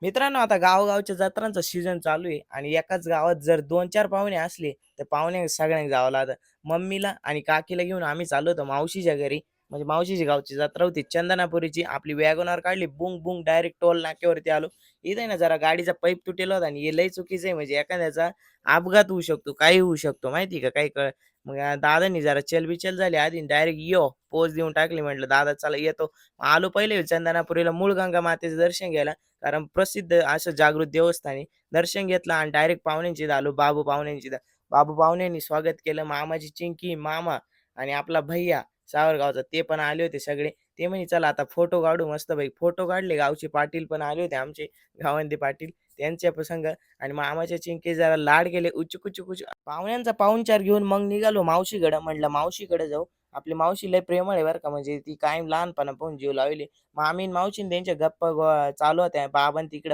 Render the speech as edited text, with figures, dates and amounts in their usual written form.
मित्रांनो, आता गावोगावच्या जत्रांचा सीझन चालू आहे आणि एकाच गावात जर 2-4 पाहुणे असले, तर पाहुणे सगळ्यांना जावं लागतं. मम्मीला आणि काकीला घेऊन आम्ही चाललो होतो मावशीच्या घरी. म्हणजे मावशीच्या गावची जत्रा होती चंदनापुरीची. आपली वॅगनआर काढली, बुंग बुंग डायरेक्ट टोल नाक्यावरती आलो. इथे आहे ना जरा गाडीचा पाईप तुटेला होता आणि हे लय चुकीचं आहे. म्हणजे एखाद्याचा अपघात होऊ शकतो, काही होऊ शकतो माहिती आहे का? काही मग दादांनी जरा चलबिचल झाली आधी डायरेक्ट पोज देऊन टाकली. म्हटलं, "दादा चला येतो." आलो पहिले चंदनापुरीला मूळ गंगा मातेचं दर्शन घ्यायला. कारण प्रसिद्ध असं जागृत देवस्थान आहे. दर्शन घेतलं आणि डायरेक्ट पाहुण्यांची इथं आलो. बाबू पाहुण्यांची इथं. बाबू पाहुण्यांनी स्वागत केलं. मामाची चिंकी, मामा आणि आपला भैय्या सावरगावचा ते पण आले होते सगळे. ते म्हणे, "चला आता फोटो काढू मस्तपैकी." फोटो काढले. गावचे पाटील पण आले होते आमचे, गावंडे पाटील त्यांच्या प्रसंग आणि मामाच्या चिंकी जरा लाड केले. उचूक, उचूक, उचूक. पाहुण्यांचा पाहुणचार घेऊन मग निघालो मावशीकडं. म्हटलं मावशीकडे जाऊ. आपली मावशी लय प्रेमळ आहे बरं का. म्हणजे ती कायम लहानपणापासून जीव लावली. मग आम्ही आणि मावशी त्यांच्या गप्पा चालू होत्या. बाबा तिकडे